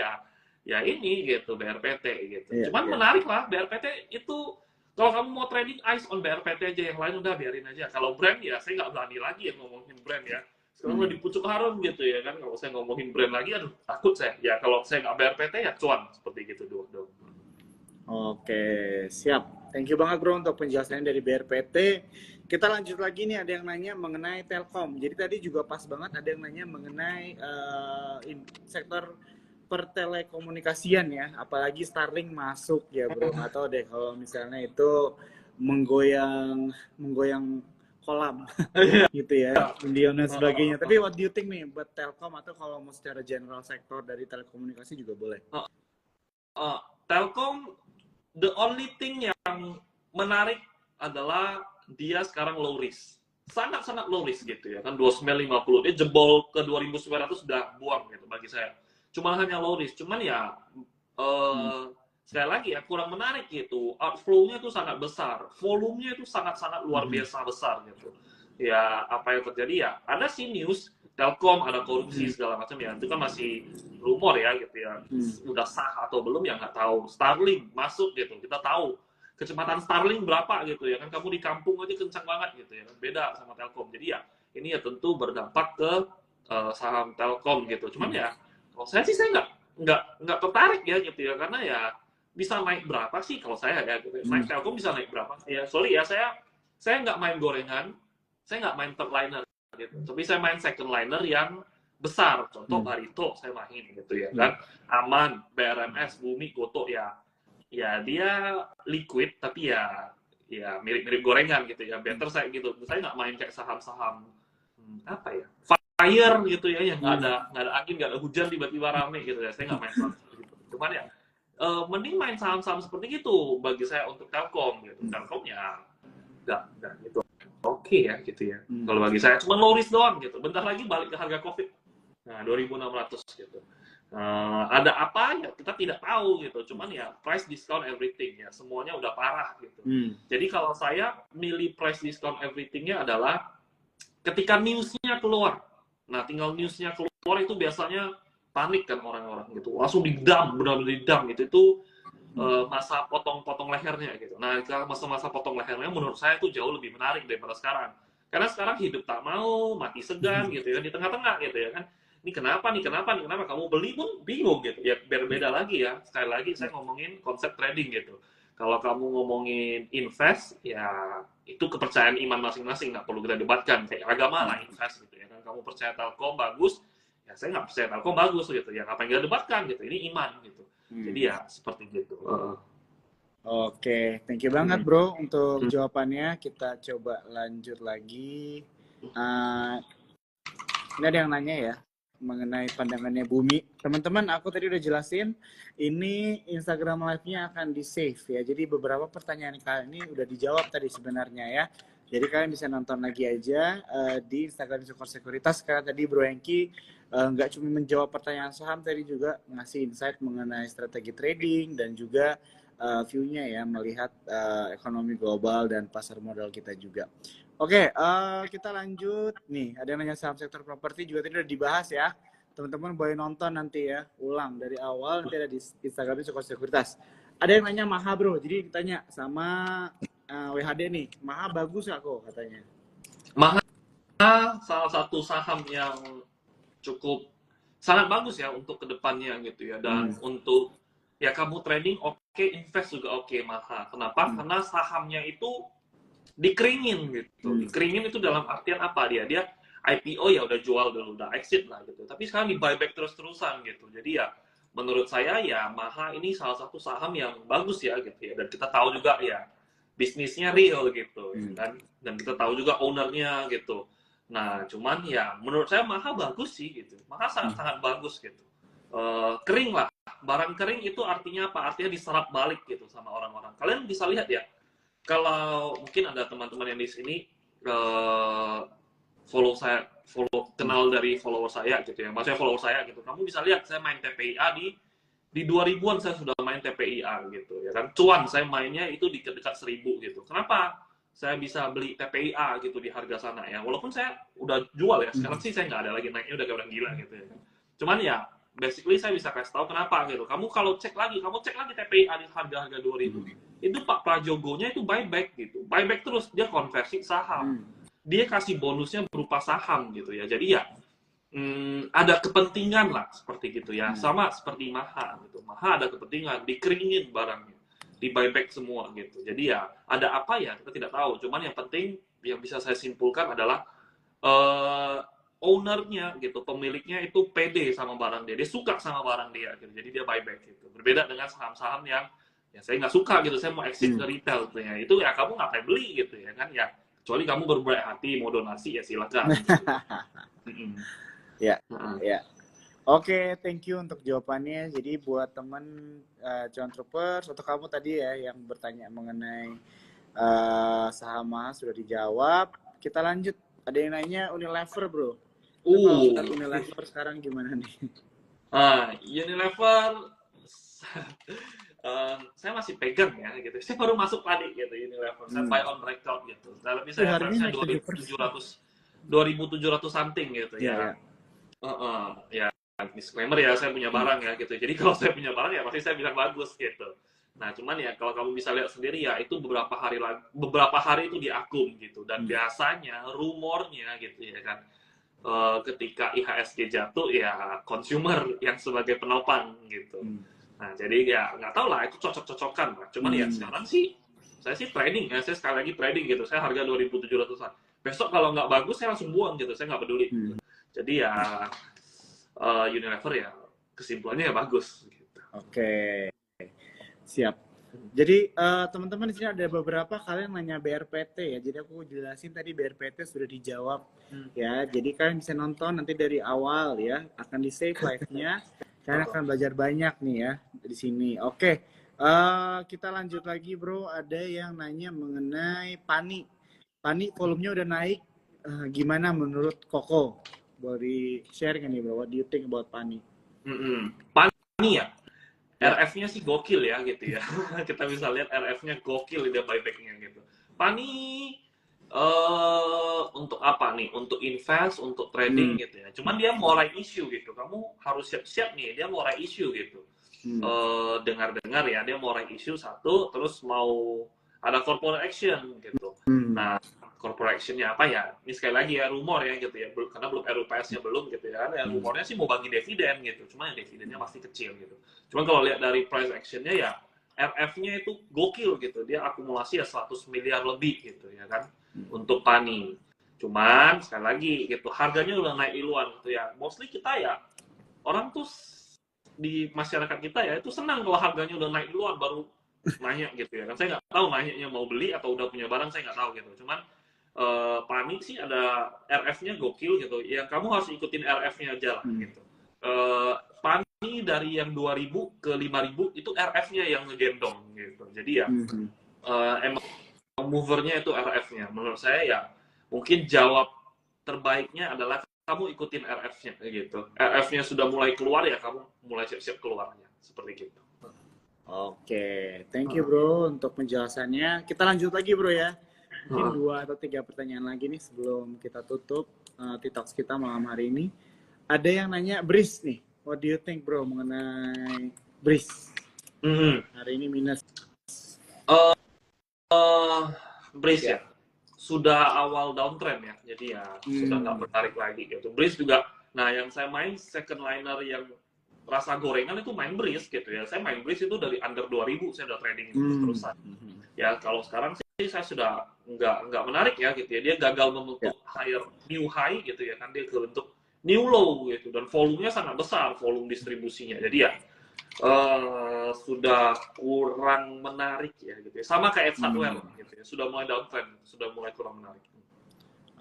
ya ini gitu BRPT gitu. Cuman menarik lah BRPT itu. Kalau kamu mau trading eyes on BRPT aja, yang lain udah biarin aja. Kalau brand ya saya nggak berani lagi ya ngomongin brand ya. Sekarang udah di pucuk harum gitu ya kan. Kalau saya ngomongin brand lagi, aduh takut saya. Ya kalau saya nggak BRPT ya cuan seperti gitu dong. Oke, siap. Thank you banget bro untuk penjelasannya dari BRPT. Kita lanjut lagi nih, ada yang nanya mengenai Telkom. Jadi tadi juga pas banget ada yang nanya mengenai sektor pertelekomunikasian ya, apalagi Starlink masuk ya bro. Nggak tahu deh kalau misalnya itu menggoyang kolam gitu ya, Indion dan sebagainya. Tapi what do you think nih buat Telkom, atau kalau mau secara general sektor dari telekomunikasi juga boleh? Telkom, the only thing yang menarik adalah dia sekarang low risk. Sangat-sangat low risk gitu ya kan, 2950. Dia jebol ke 2900 sudah buang gitu bagi saya. Cuma hanya low risk. Cuman ya sekali lagi ya kurang menarik gitu. Outflow-nya itu sangat besar. Volumenya itu sangat-sangat luar biasa besar gitu. Ya apa yang terjadi ya, ada sih news Telkom ada korupsi segala macam ya, itu kan masih rumor ya gitu ya, udah sah atau belum ya nggak tahu. Starlink masuk gitu, kita tahu kecepatan Starlink berapa gitu ya kan, kamu di kampung aja kencang banget gitu ya kan, beda sama Telkom. Jadi ya ini ya tentu berdampak ke saham Telkom gitu. Cuman ya kalau saya sih saya nggak tertarik ya gitu ya, karena ya bisa naik berapa sih kalau saya ya gitu. Naik Telkom bisa naik berapa ya, sorry ya, saya nggak main gorengan, saya nggak main third liner gitu. Tapi saya main second liner yang besar, contoh Barito saya main gitu ya kan, Aman, BRMS, Bumi, Goto ya dia liquid tapi ya mirip-mirip gorengan gitu ya, better saya gitu. Saya nggak main kayak saham-saham apa ya, fire gitu ya, yang nggak ada angin, nggak ada hujan tiba-tiba rame gitu ya, saya nggak main saham seperti itu. Cuman ya mending main saham-saham seperti itu bagi saya untuk Telkom gitu. Telkom ya nggak gitu oke ya gitu ya. Kalau bagi saya cuma low risk doang gitu. Bentar lagi balik ke harga COVID. Nah, 2.600 gitu. Ada apa ya kita tidak tahu gitu. Cuman ya price discount everything ya. Semuanya udah parah gitu. Jadi kalau saya milih price discount everything-nya adalah ketika news-nya keluar. Nah, tinggal news-nya keluar itu biasanya panik kan orang-orang gitu. Langsung didam, benar-benar didam gitu. Itu masa potong-potong lehernya gitu. Nah, masa-masa potong lehernya menurut saya itu jauh lebih menarik daripada sekarang. Karena sekarang hidup tak mau, mati segan gitu ya, di tengah-tengah gitu ya kan. Ini kenapa kamu beli pun bingung gitu. Ya berbeda lagi ya. Sekali lagi saya ngomongin konsep trading gitu. Kalau kamu ngomongin invest, ya itu kepercayaan iman masing-masing, nggak perlu kita debatkan. Kayak agama lah invest gitu ya kan. Kamu percaya Telkom bagus, ya saya nggak percaya Telkom bagus gitu. Ya ngapain kita debatkan gitu. Ini iman gitu. Jadi ya seperti gitu. Oke, thank you banget bro untuk jawabannya. Kita coba lanjut lagi. Ini ada yang nanya ya mengenai pandangannya Bumi. Teman-teman, aku tadi udah jelasin. Ini Instagram Live-nya akan di-save ya. Jadi beberapa pertanyaan kalian ini udah dijawab tadi sebenarnya ya. Jadi kalian bisa nonton lagi aja di Instagram Sukor Sekuritas. Karena tadi Bro Hengki nggak cuma menjawab pertanyaan saham, tadi juga ngasih insight mengenai strategi trading dan juga view-nya ya, melihat ekonomi global dan pasar modal kita juga. Oke, kita lanjut. Nih, ada yang nanya saham sektor properti juga tadi udah dibahas ya. Teman-teman boleh nonton nanti ya, ulang dari awal, nanti ada di Instagram Sukor Sekuritas. Ada yang nanya Maha bro, jadi ditanya sama WHD nih, Maha bagus nggak kok katanya? Maha salah satu saham yang cukup sangat bagus ya untuk kedepannya gitu ya, dan untuk ya kamu trading oke, invest juga oke Maha. Kenapa? Karena sahamnya itu dikeringin gitu. Dikeringin itu dalam artian apa, dia IPO ya udah jual dulu, udah exit lah gitu. Tapi sekarang di buyback terus-terusan gitu. Jadi ya menurut saya ya Maha ini salah satu saham yang bagus ya gitu ya. Dan kita tahu juga ya bisnisnya real gitu kan. Dan kita tahu juga ownernya gitu. Nah, cuman ya menurut saya Maha bagus sih gitu. Maha sangat-sangat bagus gitu. Kering lah. Barang kering itu artinya apa? Artinya diserap balik gitu sama orang-orang. Kalian bisa lihat ya. Kalau mungkin ada teman-teman yang di sini kenal dari follower saya gitu ya. Maksudnya follower saya gitu. Kamu bisa lihat saya main TPIA di 2000-an saya sudah main TPIA gitu ya kan. Cuan saya mainnya itu di dekat 1000 gitu. Kenapa saya bisa beli TPIA gitu di harga sana ya? Walaupun saya udah jual ya. Sekarang sih saya nggak ada lagi, naiknya udah kayak orang gila gitu ya. Cuman ya basically saya bisa kasih tahu kenapa gitu. Kamu kalau cek lagi TPIA di harga-harga 2000. Itu Pak Prajogonya itu buyback gitu. Buyback terus, dia konversi saham. Dia kasih bonusnya berupa saham gitu ya. Jadi ya ada kepentingan lah seperti gitu ya. Sama seperti Maha gitu. Maha ada kepentingan, dikeringin barangnya, di buyback semua gitu. Jadi ya ada apa ya kita tidak tahu. Cuman yang penting yang bisa saya simpulkan adalah ownernya gitu, pemiliknya itu pede sama barang dia suka sama barang dia gitu. Jadi dia buyback gitu. Berbeda dengan saham-saham yang ya saya nggak suka gitu, saya mau exit ke retail gitu ya. Itu ya kamu ngapain beli gitu ya kan ya. Kecuali kamu berbaik hati mau donasi ya silakan. Gitu. Ya. Oke, thank you untuk jawabannya. Jadi buat teman cuan troopers atau kamu tadi ya yang bertanya mengenai saham Maha sudah dijawab. Kita lanjut. Ada yang nanya Unilever, bro. Unilever sekarang gimana nih? Unilever saya masmasih pegang ya gitu. Saya baru masuk tadi gitu Unilever. Saya buy on record gitu. Tapi saya harusnya 2.700 something gitu ya. Ya, disclaimer ya, saya punya barang ya gitu. Jadi kalau saya punya barang ya pasti saya bilang bagus gitu. Nah, cuman ya kalau kamu bisa lihat sendiri ya itu beberapa hari itu di akun gitu. Dan biasanya rumornya gitu ya kan, ketika IHSG jatuh ya consumer yang sebagai penopang gitu. Nah, jadi ya nggak tahu lah itu cocok-cocokan lah. Cuman ya sekarang sih saya sih trading ya, saya sekali lagi trading gitu. Saya harga 2.700-an. Besok kalau nggak bagus saya langsung buang gitu. Saya nggak peduli. Jadi ya Unilever ya kesimpulannya ya bagus gitu. Oke. Siap. Jadi teman-teman di sini ada beberapa kalian nanya BRPT ya. Jadi aku jelasin tadi BRPT sudah dijawab ya. Jadi kalian bisa nonton nanti dari awal ya. Akan di save live-nya. Kalian akan belajar banyak nih ya di sini. Oke. Kita lanjut lagi bro. Ada yang nanya mengenai Pani. Pani volumenya udah naik. Gimana menurut Koko? Boleh share nih bro. What do you think about Pani? Pani ya? RF-nya sih gokil ya gitu ya. Kita bisa lihat RF-nya gokil dia buyback-nya gitu. Pani untuk apa nih? Untuk invest, untuk trading gitu ya. Cuman dia mau raise issue gitu. Kamu harus siap-siap nih, dia mau raise issue gitu. Dengar-dengar ya, dia mau raise issue satu, terus mau ada corporate action gitu. Nah, corporate action-nya apa ya? Ini sekali lagi ya rumor ya gitu ya. Karena belum RUPS-nya belum gitu ya. Ya rumornya sih mau bagi dividen gitu. Cuma yang dividennya pasti kecil gitu. Cuma kalau lihat dari price action-nya ya RF-nya itu gokil gitu. Dia akumulasi ya 100 miliar lebih gitu ya kan untuk Pani. Cuman sekali lagi gitu harganya udah naik duluan gitu ya. Mostly kita ya orang tuh di masyarakat kita ya itu senang kalau harganya udah naik duluan baru nanya gitu ya kan. Saya nggak tahu nanyanya mau beli atau udah punya barang, saya nggak tahu gitu. Cuman Pani sih ada RF-nya gokil gitu. Yang kamu harus ikutin RF-nya aja lah gitu. Pani dari yang 2.000 ke 5.000 itu RF-nya yang ngegendong gitu. Jadi ya emang movernya itu RF-nya. Menurut saya ya mungkin jawab terbaiknya adalah kamu ikutin RF-nya gitu. RF-nya sudah mulai keluar ya kamu mulai siap-siap keluarnya seperti gitu. Oke, thank you bro untuk penjelasannya. Kita lanjut lagi bro ya. Mungkin 2 atau 3 pertanyaan lagi nih sebelum kita tutup TikTok kita malam hari ini. Ada yang nanya Breeze nih. What do you think bro mengenai Breeze? Hari ini minus. Breeze ya. Sudah awal downtrend ya. Jadi ya sudah nggak menarik lagi gitu. Breeze juga. Nah yang saya main second liner yang rasa gorengan itu main Breeze gitu ya. Saya main Breeze itu dari under 2.000 saya udah trading terus-terusan. Ya kalau sekarang sih saya sudah nggak menarik ya gitu ya. Dia gagal membentuk new high gitu ya kan, dia kebentuk new low gitu dan volumenya sangat besar volume distribusinya. Jadi ya sudah kurang menarik ya gitu ya. Sama kayak hardware gitu ya. Sudah mulai downtrend, sudah mulai kurang menarik.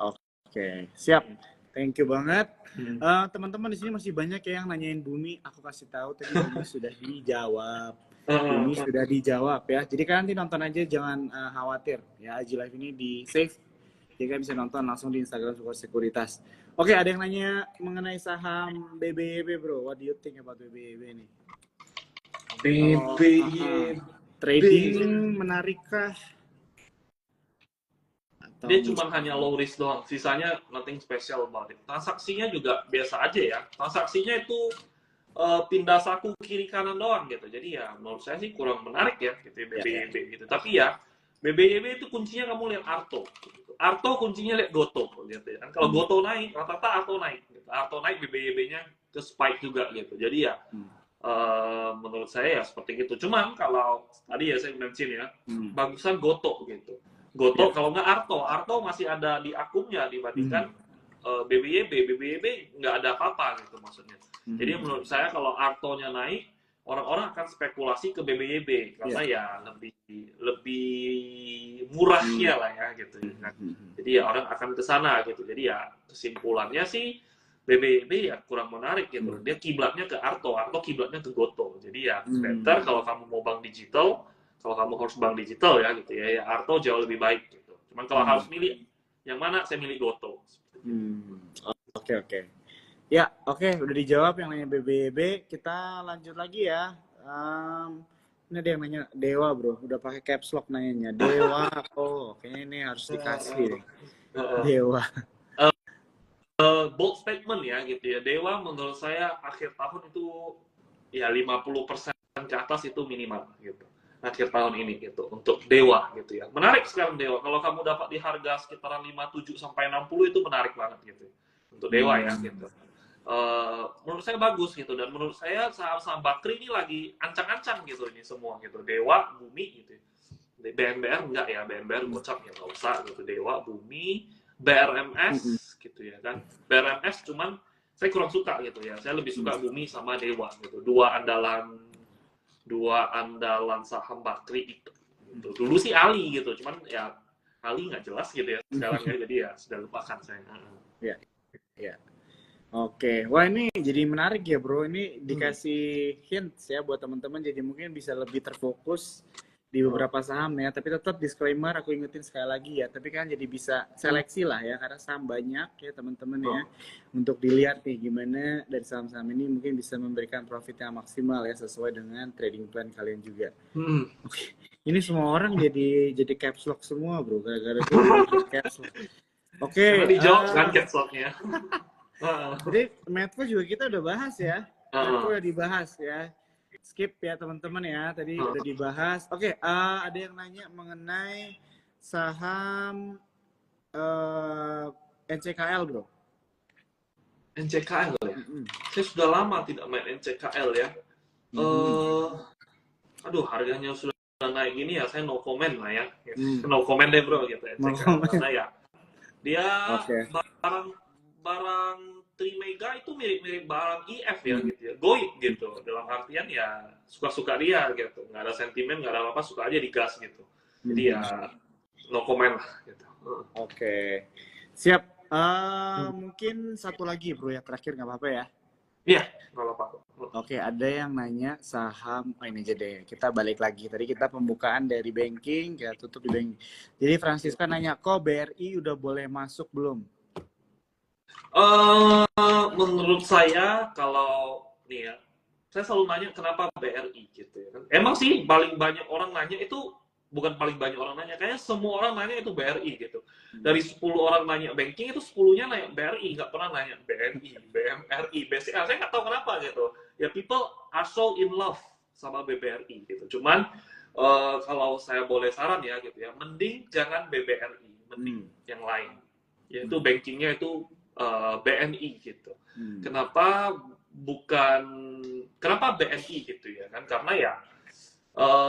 Oke, siap. Thank you banget. Teman-teman di sini masih banyak yang nanyain Bumi. Aku kasih tahu tadi Bumi sudah dijawab. Bumi sudah dijawab ya. Jadi kalian nanti nonton aja, jangan khawatir ya. Aji Live ini di save. Jadi kalian bisa nonton langsung di Instagram Support Sekuritas. Oke, ada yang nanya mengenai saham BBYB bro. What do you think about BBYB nih? BBYB trading menarikkah? Dia cuma hanya low risk doang, sisanya nothing special about it. Transaksinya juga biasa aja ya. Transaksinya itu pindah saku kiri kanan doang gitu. Jadi ya menurut saya sih kurang menarik ya gitu BBYB gitu. Tapi ya BBYB itu kuncinya kamu lihat Arto. Arto kuncinya lihat Goto gitu ya. Kalau Goto naik, rata-rata Arto naik. Gitu. Arto naik BBYB-nya ke spike juga gitu. Jadi ya menurut saya ya seperti itu. Cuman kalau tadi ya saya mention ya, bagusan Goto gitu. Goto kalau nggak Arto masih ada di akunnya dibandingkan BBYB nggak ada apa-apa gitu maksudnya. Jadi menurut saya kalau Artonya naik, orang-orang akan spekulasi ke BBYB karena ya lebih murahnya lah ya gitu. Jadi ya orang akan ke sana gitu. Jadi ya kesimpulannya sih BBYB ya kurang menarik gitu. Dia kiblatnya ke Arto kiblatnya ke Goto. Jadi ya better kalau kamu mau bank digital. Kalau kamu harus bank digital ya gitu ya, Arto jauh lebih baik gitu. Cuman kalau harus milih yang mana, saya milih Goto. Oke. Ya, oke, udah dijawab yang nanya BBYB. Kita lanjut lagi ya. Ini ada yang nanya Dewa bro, udah pakai caps lock nanyanya. Dewa, kayaknya ini harus dikasih. Dewa. bold statement ya gitu ya. Dewa menurut saya akhir tahun itu ya 50% ke atas itu minimal gitu. Akhir tahun ini gitu untuk Dewa gitu ya. Menarik sekarang Dewa. Kalau kamu dapat di harga sekitaran 57 sampai 60 itu menarik banget gitu. Untuk Dewa ya gitu. Menurut saya bagus gitu, dan menurut saya saham-saham Bakri ini lagi ancang-ancang gitu ini semua gitu. Dewa, Bumi gitu. BNBR enggak ya, BNBR gocap ya, nggak usah gitu. Dewa, Bumi, BRMS gitu ya kan. BRMS cuman saya kurang suka gitu ya. Saya lebih suka Bumi sama Dewa gitu. Dua andalan saham Bakri itu. Gitu. Dulu sih Ali gitu, cuman ya Ali nggak jelas gitu ya sekarang ya, jadi ya sudah lupakan saya. Ya, ya. Oke, wah ini jadi menarik ya bro. Ini dikasih hints ya buat teman-teman, jadi mungkin bisa lebih terfokus di beberapa saham ya. Tapi tetap disclaimer, aku ingetin sekali lagi ya. Tapi kan jadi bisa seleksi lah ya, karena saham banyak ya teman-teman ya. Untuk dilihat nih gimana dari saham-saham ini mungkin bisa memberikan profit yang maksimal ya, sesuai dengan trading plan kalian juga. Oke, ini semua orang jadi caps lock semua bro, gara-gara itu caps lock. Oke, dijawab kan caps locknya. Jadi Medco juga kita udah bahas ya. Medco udah dibahas ya. Skip ya teman-teman ya. Tadi udah dibahas. Oke, ada yang nanya mengenai saham NCKL bro. NCKL ya? Saya sudah lama tidak main NCKL ya. Aduh, harganya sudah naik gini ya, saya no comment lah ya. No comment deh bro gitu NCKL. Karena ya dia barang Trimega itu mirip-mirip barang IF ya gitu ya, goib gitu, dalam artian ya suka-suka dia gitu, nggak ada sentimen, nggak ada apa-apa, suka aja digas gitu. Jadi ya no comment lah gitu. Oke. Siap. Mungkin satu lagi bro ya, terakhir nggak apa-apa ya? Iya, nggak apa-apa. Oke, ada yang nanya saham, ini aja deh, kita balik lagi. Tadi kita pembukaan dari banking, ya tutup di banking. Jadi Francisca nanya, kok BRI udah boleh masuk belum? Menurut saya kalau nih ya, saya selalu nanya kenapa BRI gitu ya kan. Emang sih paling banyak orang nanya itu, bukan paling banyak orang nanya, kayaknya semua orang nanya itu BRI gitu. Dari 10 orang nanya banking itu 10-nya nanya BRI, nggak pernah nanya BNI, BMRI, BCA. Saya nggak tahu kenapa gitu. Ya people are so in love sama BBRI gitu. Cuman kalau saya boleh saran ya gitu ya, mending jangan BBRI, mending yang lain. Yaitu bankingnya itu BNI gitu. Kenapa BNI gitu ya kan? Karena ya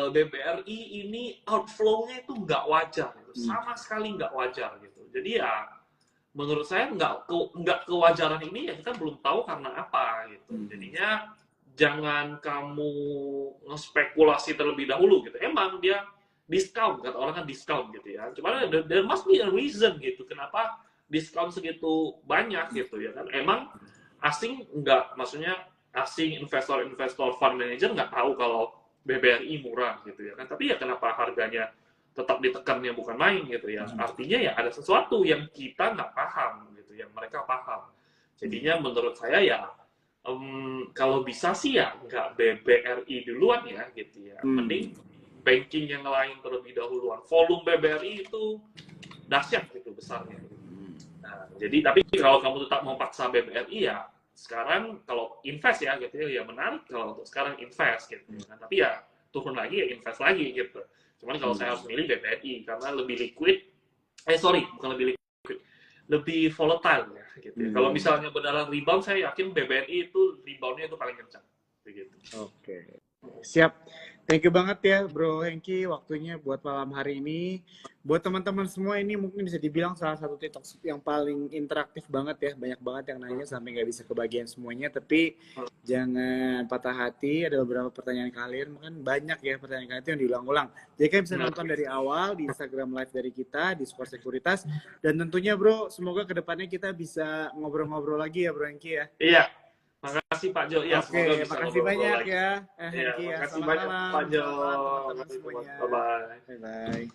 BBRI ini outflow-nya itu nggak wajar, gitu. Sama sekali nggak wajar gitu. Jadi ya menurut saya nggak kewajaran ini ya kita belum tahu karena apa gitu. Jadinya jangan kamu ngespekulasi terlebih dahulu gitu. Emang dia discount, kata orang kan discount gitu ya. Cuma there must be a reason gitu. Kenapa diskon segitu banyak gitu ya kan? Emang asing nggak, maksudnya asing investor fund manager nggak tahu kalau BBRI murah gitu ya kan? Tapi ya kenapa harganya tetap ditekannya bukan main gitu ya? Artinya ya ada sesuatu yang kita nggak paham gitu, yang mereka paham. Jadinya menurut saya ya kalau bisa sih ya nggak BBRI duluan ya gitu ya. Mending banking yang lain terlebih dahuluan. Volume BBRI itu dahsyat gitu besarnya. Nah, jadi tapi kalau kamu tetap mau paksa BBRI ya sekarang kalau invest ya gitu ya menarik kalau untuk sekarang invest gitu kan. Tapi ya turun lagi ya invest lagi gitu. Cuman kalau saya harus milih BBRI karena lebih liquid. Bukan lebih liquid, lebih volatile ya gitu. Kalau misalnya beneran rebound, saya yakin BBRI itu reboundnya itu paling kencang. Begitu. Oke. Siap. Thank you banget ya Bro Hengki waktunya buat malam hari ini. Buat teman-teman semua ini mungkin bisa dibilang salah satu TikTok yang paling interaktif banget ya. Banyak banget yang nanya sampai nggak bisa kebagian semuanya. Tapi jangan patah hati, ada beberapa pertanyaan kalian. Mungkin banyak ya pertanyaan kalian itu yang diulang-ulang. Jadi kalian bisa nonton dari awal di Instagram Live dari kita, di Sport Sekuritas. Dan tentunya Bro, semoga kedepannya kita bisa ngobrol-ngobrol lagi ya Bro Hengki ya. Iya. Makasih Pak Jo. Ya, Oke, makasih banyak ya. Makasih banyak Pak Jo. Bye-bye.